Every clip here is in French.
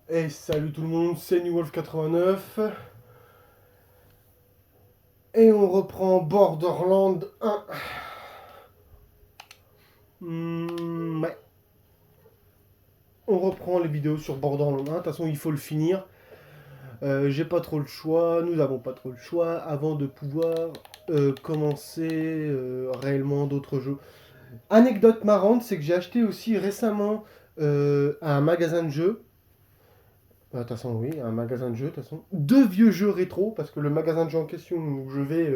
Et salut tout le monde, c'est NewWolf89 et on reprend Borderland 1. Ouais, on reprend les vidéos sur Borderland 1. De toute façon, il faut le finir. J'ai pas trop le choix, nous avons pas trop le choix avant de pouvoir commencer réellement d'autres jeux. Anecdote marrante, c'est que j'ai acheté aussi récemment un magasin de jeux. De toute façon, oui, un magasin de jeux, de toute façon. Deux vieux jeux rétro, parce que le magasin de jeux en question où je vais,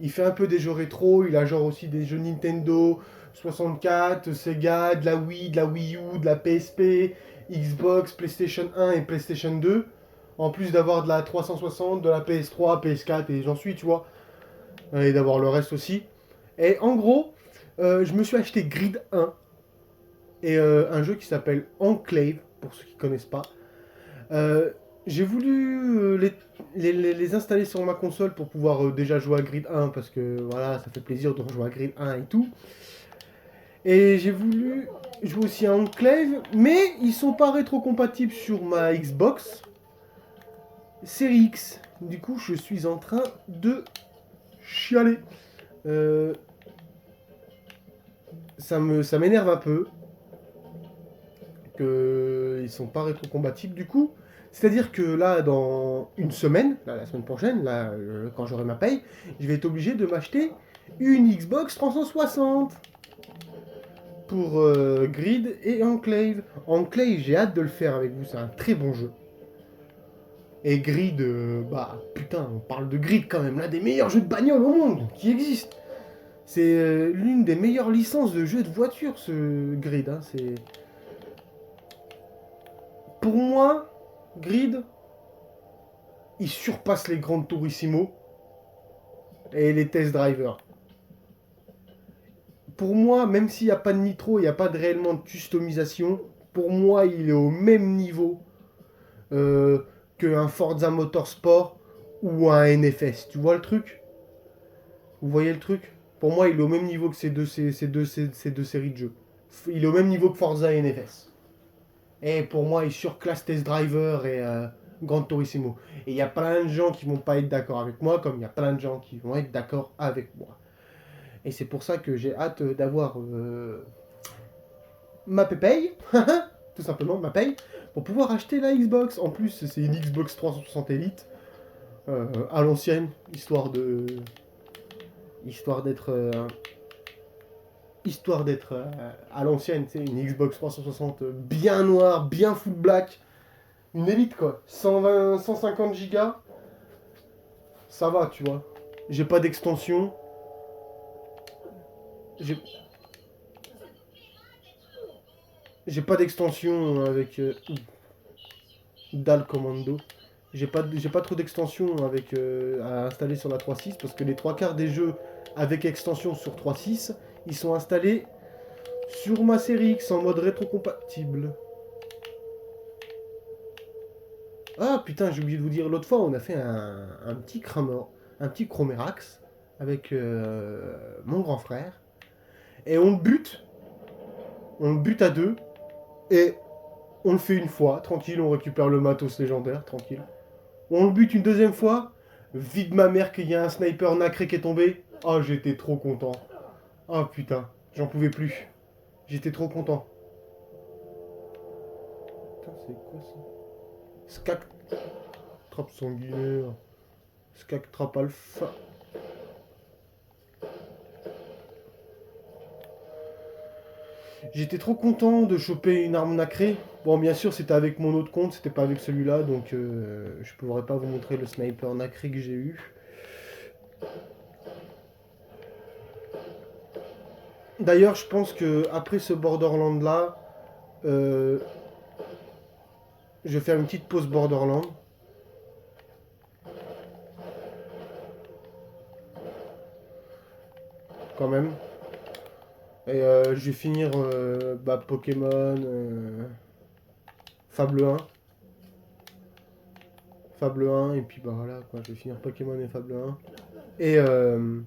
il fait un peu des jeux rétro. Il a genre aussi des jeux Nintendo 64, Sega, de la Wii, de la Wii U, de la PSP, Xbox, PlayStation 1 et PlayStation 2. En plus d'avoir de la 360, de la PS3, PS4 et j'en suis, tu vois. Et d'avoir le reste aussi. Et en gros, je me suis acheté Grid 1 et un jeu qui s'appelle Enclave, pour ceux qui connaissent pas. Euh, j'ai voulu les installer sur ma console pour pouvoir déjà jouer à Grid 1 parce que voilà, ça fait plaisir de rejouer à Grid 1 et tout. Et j'ai voulu jouer aussi à Enclave, mais ils sont pas rétro-compatibles sur ma Xbox Series X. Du coup, je suis en train de chialer. Euh, ça m'énerve un peu qu'ils sont pas rétro-compatibles. Du coup, c'est-à-dire que là, dans une semaine, là, la semaine prochaine, là, quand j'aurai ma paye, je vais être obligé de m'acheter une Xbox 360 pour Grid et Enclave. Enclave, j'ai hâte de le faire avec vous, c'est un très bon jeu. Et Grid, bah putain, on parle de Grid quand même, l'un des meilleurs jeux de bagnole au monde qui existe. C'est l'une des meilleures licences de jeux de voiture, ce Grid. Hein, c'est... Pour moi, Grid, il surpasse les grandes Turismo et les test drivers. Pour moi, même s'il n'y a pas de nitro, il n'y a pas de réellement de customisation, pour moi, il est au même niveau qu'un Forza Motorsport ou un NFS. Tu vois le truc? Vous voyez le truc? Pour moi, il est au même niveau que ces deux séries de jeux. Il est au même niveau que Forza et NFS. Et pour moi, il surclasse Test Driver et Gran Turismo. Et il y a plein de gens qui vont pas être d'accord avec moi, comme il y a plein de gens qui vont être d'accord avec moi. Et c'est pour ça que j'ai hâte d'avoir ma paye, tout simplement ma paye, pour pouvoir acheter la Xbox. En plus, c'est une Xbox 360 Elite à l'ancienne, histoire d'être à l'ancienne, c'est une Xbox 360 bien noire, bien full black, une Elite quoi, 120, 150 Go, ça va, tu vois. J'ai pas d'extension, j'ai j'ai pas d'extension avec DAL Commando. J'ai pas trop d'extensions avec à installer sur la 3.6 parce que les trois quarts des jeux avec extension sur 3.6 ils sont installés sur ma série X en mode rétrocompatible. Ah putain, j'ai oublié de vous dire, l'autre fois on a fait un petit un petit Chromerax avec mon grand frère et on le bute à deux et on le fait une fois, tranquille, on récupère le matos légendaire, tranquille. On le bute une deuxième fois. Vide ma mère qu'il y a un sniper nacré qui est tombé. Oh, j'étais trop content. Oh putain, j'en pouvais plus. J'étais trop content. Putain, c'est quoi ça? Skak Trap sanguinaire. Skak Trap Alpha. J'étais trop content de choper une arme nacrée. Bon, bien sûr, c'était avec mon autre compte, c'était pas avec celui-là, donc je pourrais pas vous montrer le sniper nacré que j'ai eu. D'ailleurs, je pense que après ce Borderland là, euh, je vais faire une petite pause Borderland. Quand même. Et je vais finir bah, Pokémon Fable 1. Fable 1, et puis bah voilà, quoi, je vais finir Pokémon et Fable 1.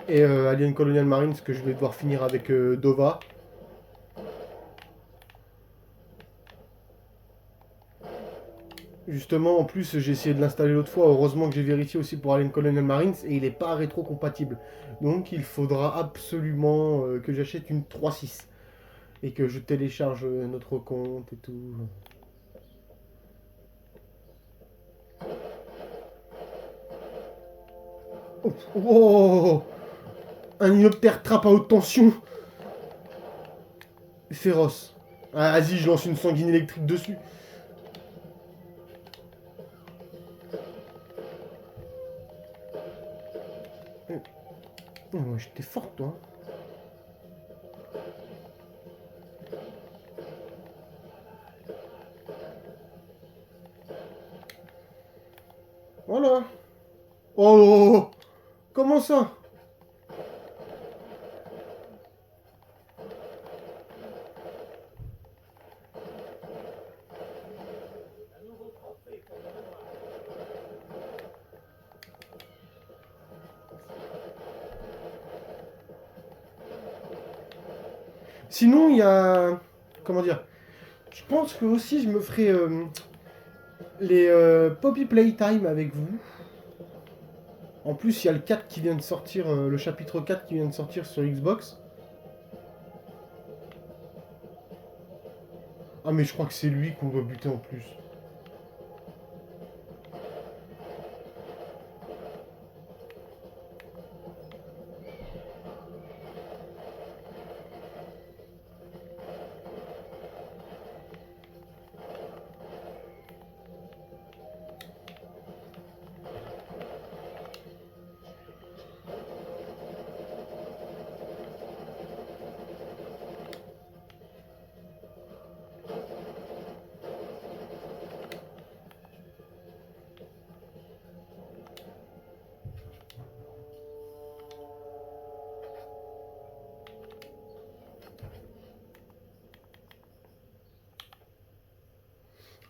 Et Et Alien Colonial Marines que je vais devoir finir avec Dova. Justement, en plus, j'ai essayé de l'installer l'autre fois. Heureusement que j'ai vérifié aussi pour Alien Colonial Marines et il n'est pas rétro-compatible. Donc il faudra absolument que j'achète une 3.6 et que je télécharge notre compte et tout. Oh, oh, un hélicoptère trappe à haute tension. Féroce. Ah, vas-y, je lance une sanguine électrique dessus. Oh, j'étais fort, toi. Voilà. Oh, comment ça? Sinon, il y a... Comment dire? Je pense que aussi je me ferai les Poppy Playtime avec vous. En plus, il y a le 4 qui vient de sortir, le chapitre 4 qui vient de sortir sur Xbox. Ah, mais je crois que c'est lui qu'on doit buter en plus.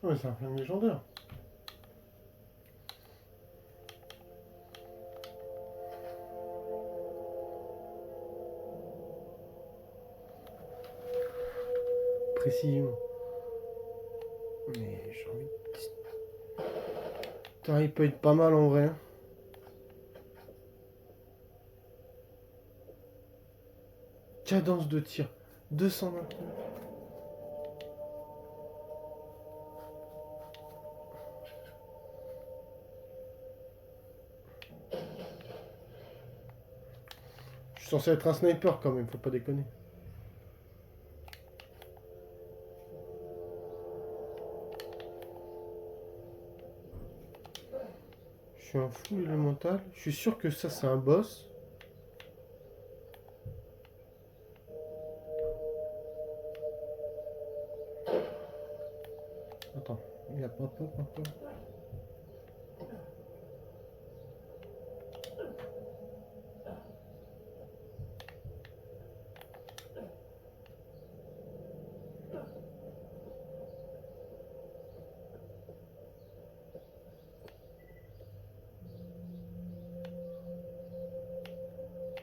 Ah, mais c'est un flingue légendaire. Précision. Mais j'ai envie de... Putain, il peut être pas mal en vrai. Cadence de tir. 229. Je suis censé être un sniper quand même, faut pas déconner. Je suis un fou élémental. Je suis sûr que ça c'est un boss. Attends, il a pas pop encore.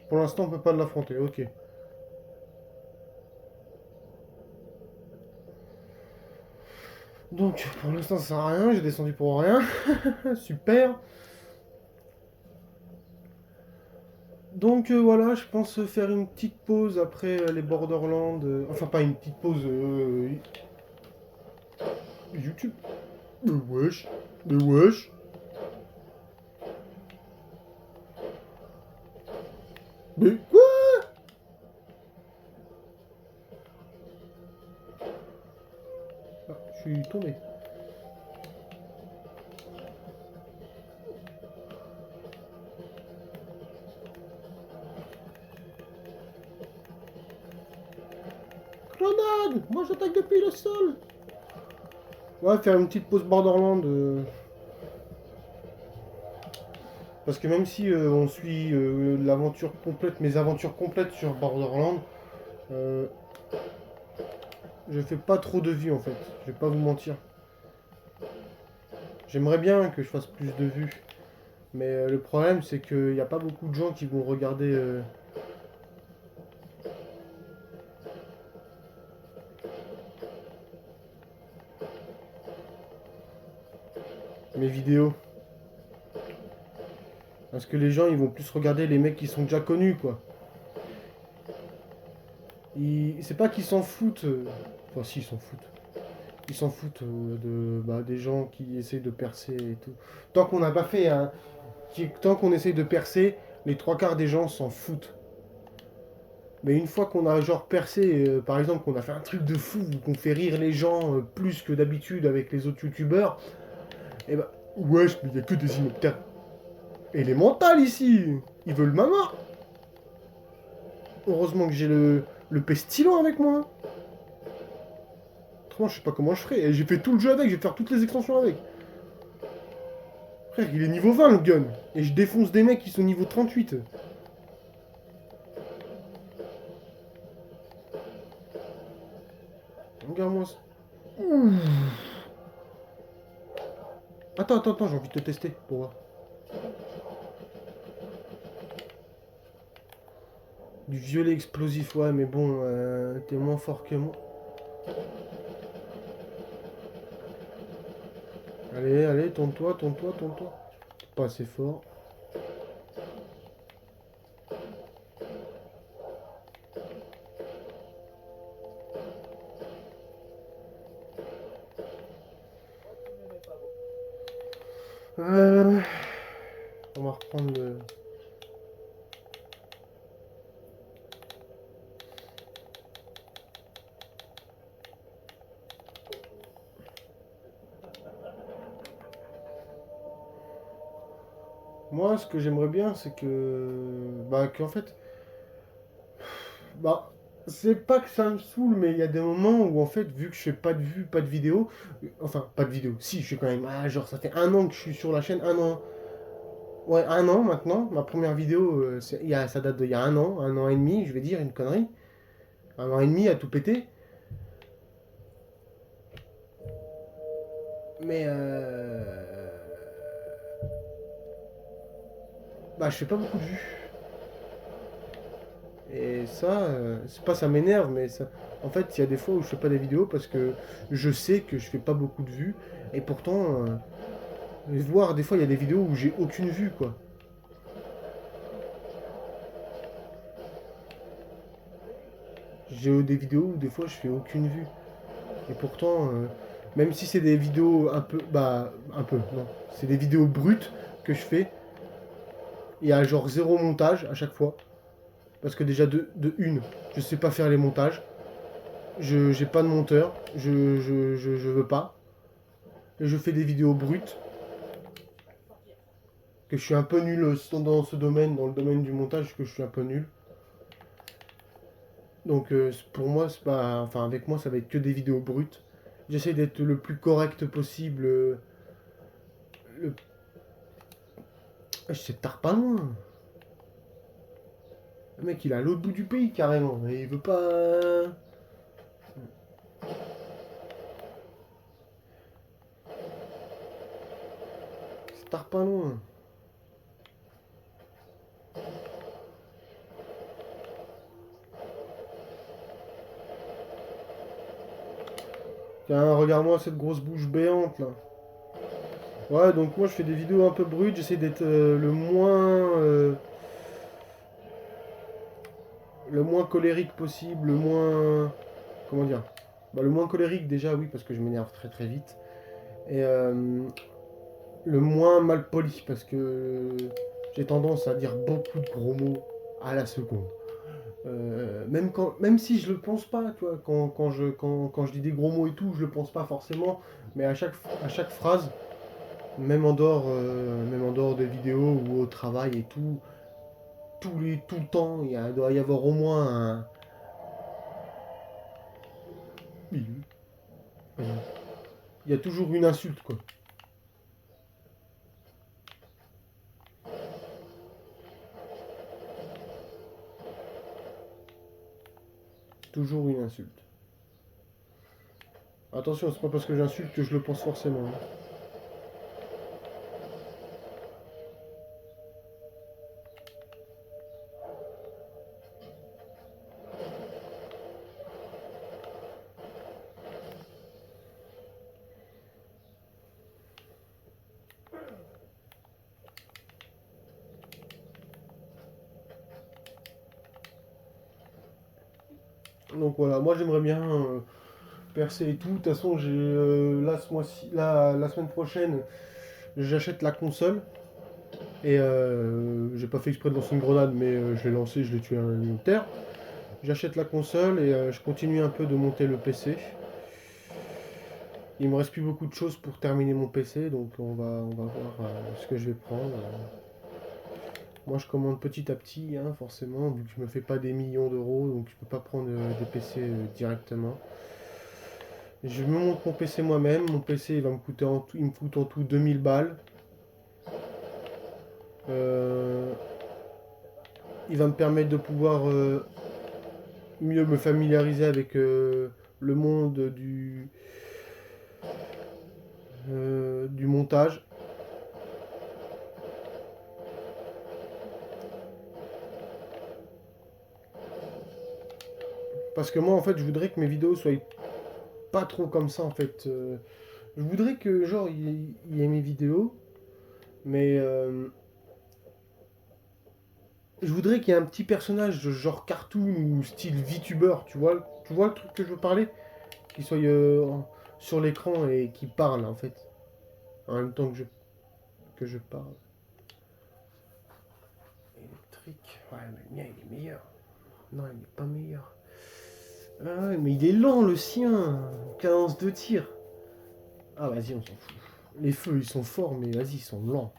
Pour l'instant, on peut pas l'affronter, ok. Donc, pour l'instant, ça sert à rien, j'ai descendu pour rien. Super. Donc voilà, je pense faire une petite pause après les Borderlands. Enfin, pas une petite pause YouTube. Mais wesh. Mais wesh. Mais quoi? Ah, je suis tombé. Clonade! Moi j'attaque depuis le sol! Ouais, faire une petite pause Borderland. Parce que même si on suit l'aventure complète, mes aventures complètes sur Borderland, euh, je fais pas trop de vues en fait. Je vais pas vous mentir. J'aimerais bien que je fasse plus de vues. Mais le problème, c'est qu'il n'y a pas beaucoup de gens qui vont regarder mes vidéos. Parce que les gens, ils vont plus regarder les mecs qui sont déjà connus, quoi. C'est pas qu'ils s'en foutent. Enfin, si, ils s'en foutent. Ils s'en foutent des gens qui essayent de percer et tout. Tant qu'on n'a pas fait un. Tant qu'on essaye de percer, les trois quarts des gens s'en foutent. Mais une fois qu'on a genre percé, par exemple, qu'on a fait un truc de fou, ou qu'on fait rire les gens plus que d'habitude avec les autres youtubeurs, et bah, wesh, mais il y a que des inoptères élémentales ici. Ils veulent ma mort. Heureusement que j'ai le pestilent avec moi. Autrement, je sais pas comment je ferais. Et j'ai fait tout le jeu avec, je vais faire toutes les extensions avec. Frère, il est niveau 20 le gun. Et je défonce des mecs qui sont niveau 38. Regarde-moi ça. Ouh. Attends, j'ai envie de te tester pour voir. Du violet explosif, ouais, mais bon, t'es moins fort que moi. Allez, tourne-toi. Pas assez fort. Euh, on va reprendre le... Moi, ce que j'aimerais bien, c'est que... Bah, qu'en fait... Bah, c'est pas que ça me saoule, mais il y a des moments où, en fait, vu que je fais pas de vues, pas de vidéos... Enfin, pas de vidéos. Si, je fais quand même... Ah, genre, ça fait un an que je suis sur la chaîne, un an. Ouais, un an maintenant. Ma première vidéo, ça date d'il y a un an et demi, je vais dire, une connerie. Un an et demi à tout péter. Mais bah, je fais pas beaucoup de vues. Et ça, c'est pas ça m'énerve, mais ça. En fait, il y a des fois où je fais pas des vidéos parce que je sais que je fais pas beaucoup de vues. Et pourtant, voir des fois, il y a des vidéos où j'ai aucune vue, quoi. J'ai des vidéos où des fois je fais aucune vue. Et pourtant, même si c'est des vidéos un peu. Bah, un peu, non. C'est des vidéos brutes que je fais. Il y a genre zéro montage à chaque fois. Parce que déjà, de une, je sais pas faire les montages. Je j'ai pas de monteur. Je veux pas. Et je fais des vidéos brutes. Que je suis un peu nul dans ce domaine, dans le domaine du montage, que je suis un peu nul. Donc pour moi, c'est pas. Enfin, avec moi, ça va être que des vidéos brutes. J'essaie d'être le plus correct possible. Le... Ah, c'est tard pas loin. Le mec, il est à l'autre bout du pays carrément. Et il veut pas. C'est tard pas loin. Tiens, regarde-moi cette grosse bouche béante là. Ouais, donc moi je fais des vidéos un peu brutes, j'essaie d'être le moins colérique possible, le moins comment dire, bah, le moins colérique déjà oui parce que je m'énerve très très vite et le moins mal poli parce que j'ai tendance à dire beaucoup de gros mots à la seconde. Même si je le pense pas, tu vois, quand je dis des gros mots et tout, je le pense pas forcément, mais à chaque phrase, même en dehors des vidéos ou au travail et tout, tout le temps, doit y avoir au moins un. Il y a toujours une insulte, quoi. Toujours une insulte. Attention, c'est pas parce que j'insulte que je le pense forcément, hein. Donc voilà, moi j'aimerais bien percer et tout. De toute façon, j'ai là, ce mois-ci, la semaine prochaine, j'achète la console. Et j'ai pas fait exprès de lancer une grenade, mais je l'ai lancé, je l'ai tué à une terre. J'achète la console et je continue un peu de monter le PC. Il me reste plus beaucoup de choses pour terminer mon PC, donc on va voir ce que je vais prendre. Moi, je commande petit à petit, hein, forcément, vu que je me fais pas des millions d'euros, donc je peux pas prendre des PC directement. Je me monte mon PC moi-même. Mon PC, il va me coûter il me coûte en tout 2000 balles. Euh, il va me permettre de pouvoir mieux me familiariser avec le monde du montage. Parce que moi, en fait, je voudrais que mes vidéos soient pas trop comme ça, en fait. Je voudrais que, genre, il y ait mes vidéos, mais je voudrais qu'il y ait un petit personnage de genre cartoon ou style VTuber, tu vois le truc que je veux parler? Qui soit sur l'écran et qui parle, en fait, en même temps que je parle. Électrique. Ouais, mais le mien, il est meilleur. Non, il n'est pas meilleur. Ah ouais, mais il est lent, le sien. Cadence de tir. Ah, vas-y, on s'en fout. Les feux, ils sont forts, mais vas-y, ils sont lents.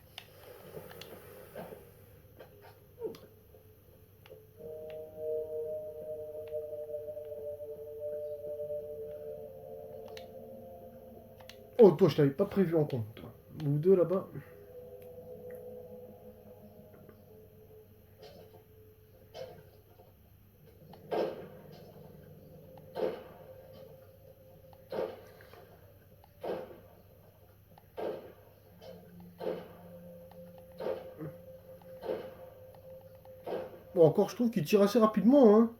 Oh, toi, je t'avais pas prévu en compte, toi. Vous deux, là-bas. Bon, encore, je trouve qu'il tire assez rapidement, hein.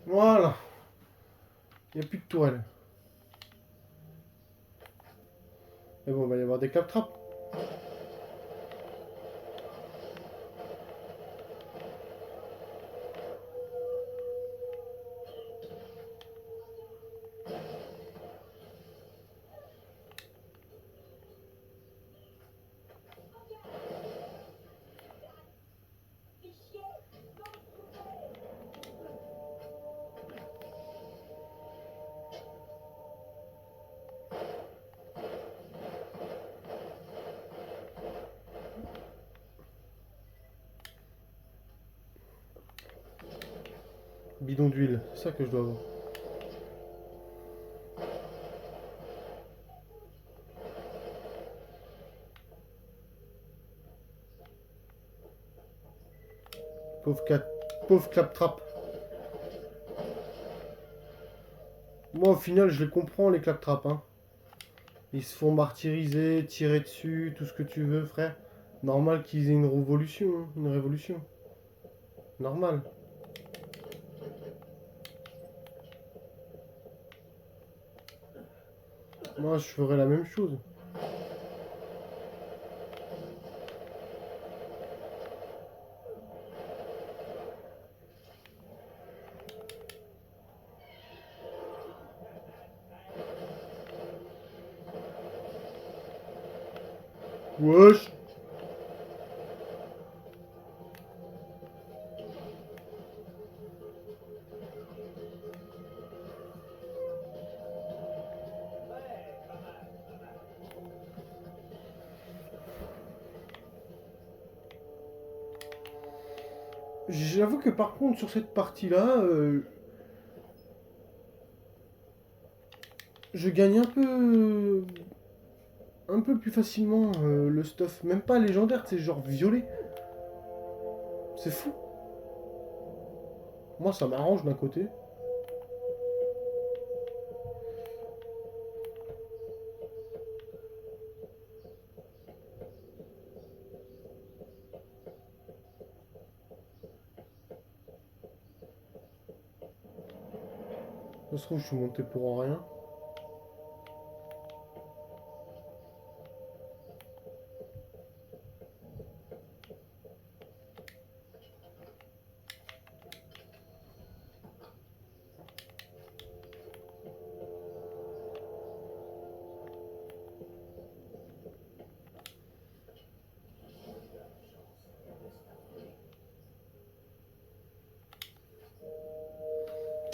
Voilà. Il n'y a plus de tourelle. Mais bon, il va y avoir des claptraps. Bidon d'huile, c'est ça que je dois avoir. Pauvre claptrap. Moi, au final, je les comprends, les claptraps, hein. Ils se font martyriser, tirer dessus, tout ce que tu veux, frère. Normal qu'ils aient une révolution, hein, une révolution. Normal. Moi, je ferais la même chose. Wesh. J'avoue que par contre, sur cette partie-là, je gagne un peu plus facilement le stuff. Même pas légendaire, c'est genre violet. C'est fou. Moi, ça m'arrange d'un côté. Ça se trouve, je suis monté pour rien.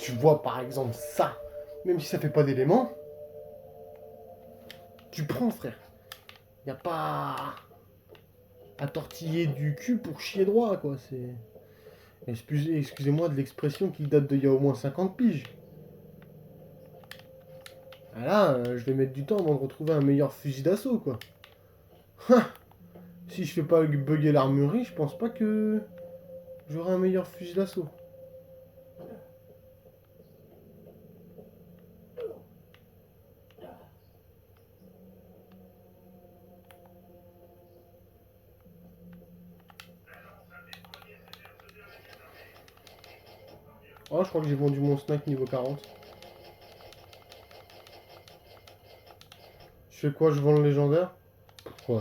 Tu vois par exemple ça, même si ça fait pas d'éléments, tu prends frère. Y a pas à tortiller du cul pour chier droit quoi. C'est excusez-moi de l'expression qui date d'il y a au moins 50 piges. Ah là, je vais mettre du temps avant de retrouver un meilleur fusil d'assaut quoi. Si je fais pas bugger l'armurerie, je pense pas que j'aurai un meilleur fusil d'assaut. Oh, je crois que j'ai vendu mon snack niveau 40. Je fais quoi? Je vends le légendaire? Ouais.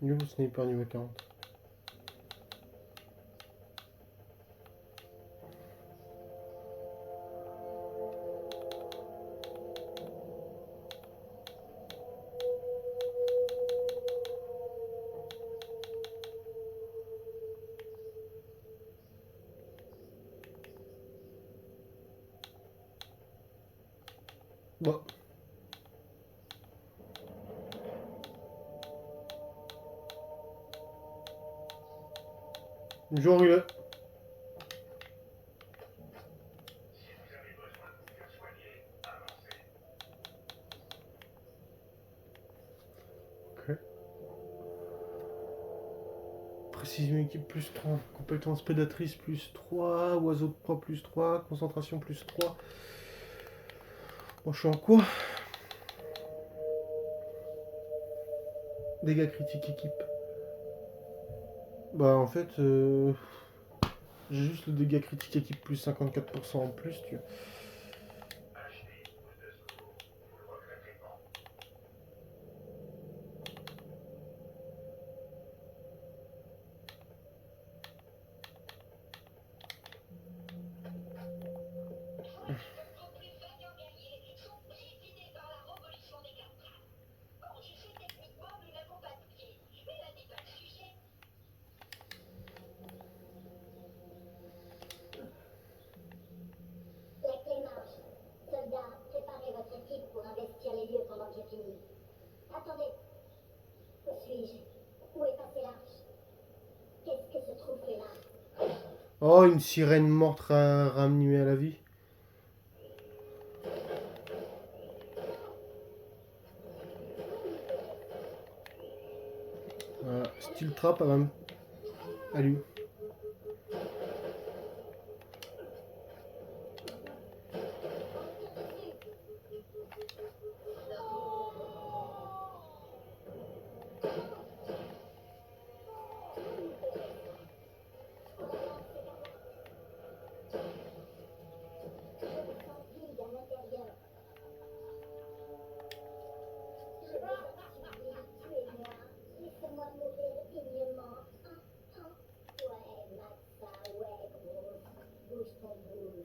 Niveau sniper niveau 40. Bon. Genre il est. Ok. Précision équipe plus 3. Compétence prédatrice plus 3. Oiseau de proie plus 3. Concentration plus 3. Moi je suis en quoi? Dégâts critiques équipe. Bah en fait, j'ai juste le dégâts critique équipe plus 54% en plus. Tu vois. La clé marche. Soldats, préparez votre équipe pour investir les lieux pendant que je finis. Attendez. Où suis-je? Où est passée l'arche? Qu'est-ce que ce trophée là? Oh, une sirène morte ramenée à la vie. Voilà. Steel trap, elle va me. Allez où? Je me sens vide à l'intérieur. Je vais tuer, tuez-moi. Laissez-moi mourir dignement. Ouais, Maxa, ouais, grosse. Bouge ton boule.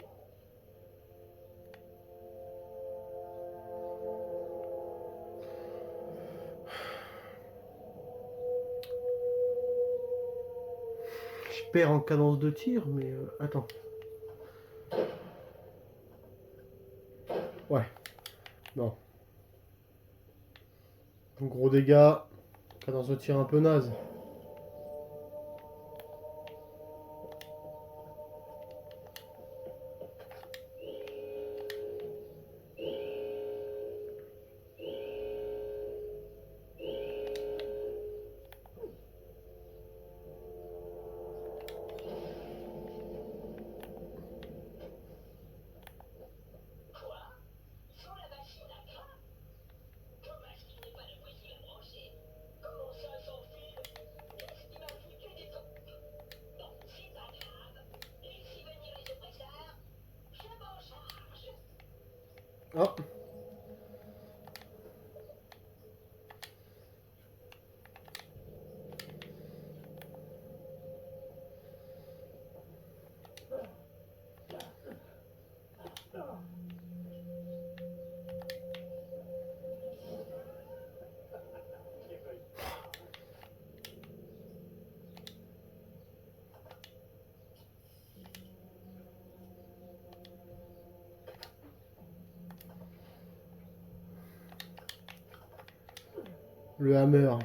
Je perds en cadence de tir, mais attends. Ouais. Non. Gros dégâts. Cadence de tir un peu naze. Oh. Le hammer.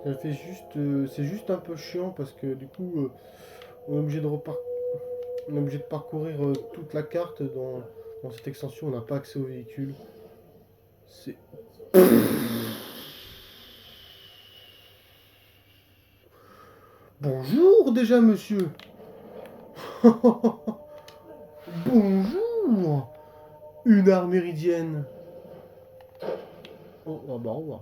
Ça fait juste, c'est juste un peu chiant parce que du coup, on est obligé de on est obligé de parcourir toute la carte dans cette extension. On n'a pas accès aux véhicules. C'est bonjour déjà, monsieur. Bonjour. Une arme méridienne. Oh, oh bah au revoir.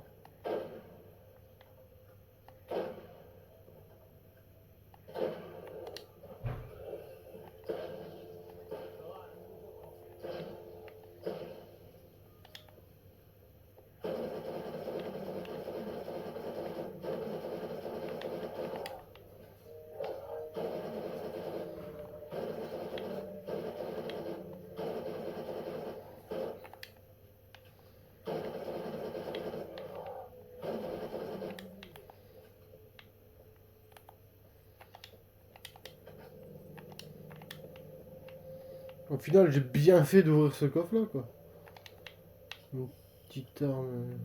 Au final, j'ai bien fait d'ouvrir ce coffre-là, quoi. Une petite arme.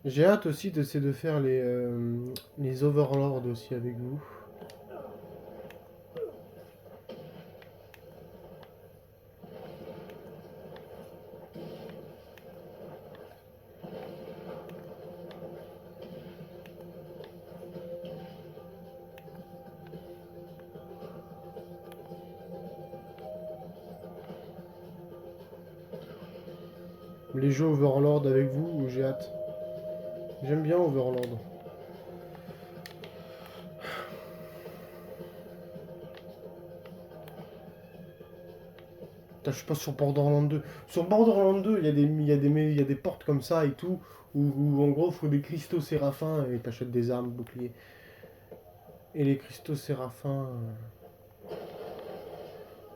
J'ai hâte aussi d'essayer de faire les Overlords aussi avec vous. Les jeux Overlord avec vous, j'ai hâte. J'aime bien Overlord. Putain, je suis pas sur Borderlands 2. Sur Borderlands 2, il y a des portes comme ça et tout, où en gros, il faut des cristaux séraphins et t'achètes des armes, boucliers. Et les cristaux séraphins,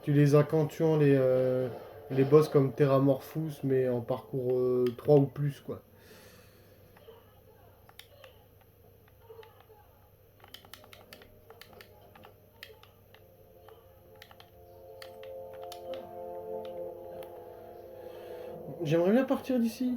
tu les as quand tuant les boss comme Terramorphous, mais en parcours 3 ou plus, quoi. J'aimerais bien partir d'ici.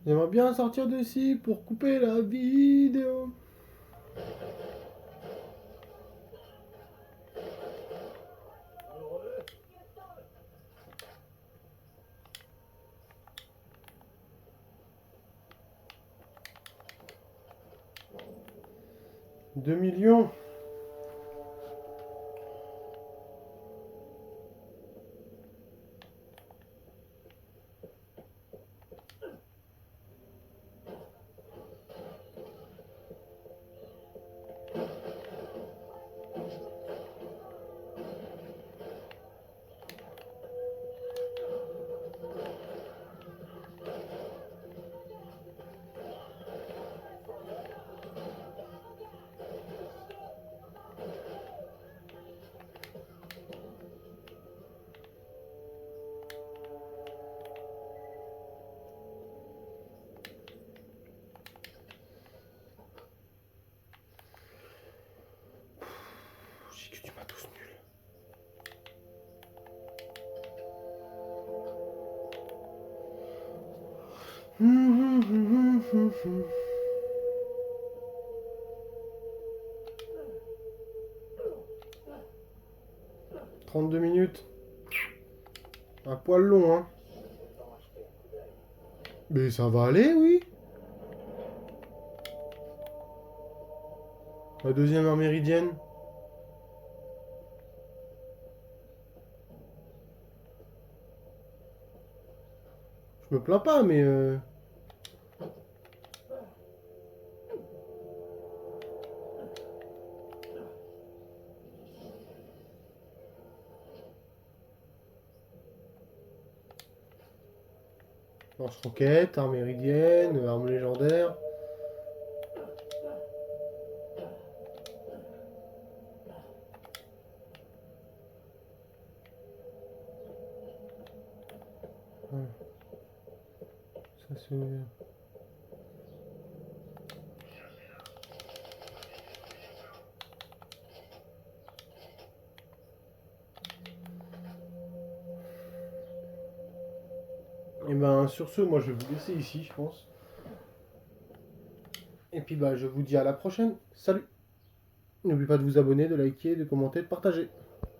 J'aimerais bien sortir d'ici pour couper la vidéo. « 2 millions. J'ai que du matos nul. Hum. 32 minutes. Un poil long, hein. Mais ça va aller, oui. La deuxième heure méridienne. Je me plains pas, mais... Lance-roquette, arme méridienne, arme légendaire. Ça c'est... Et ben sur ce, moi je vais vous laisser ici, je pense. Et puis bah je vous dis à la prochaine. Salut. N'oubliez pas de vous abonner, de liker, de commenter, de partager.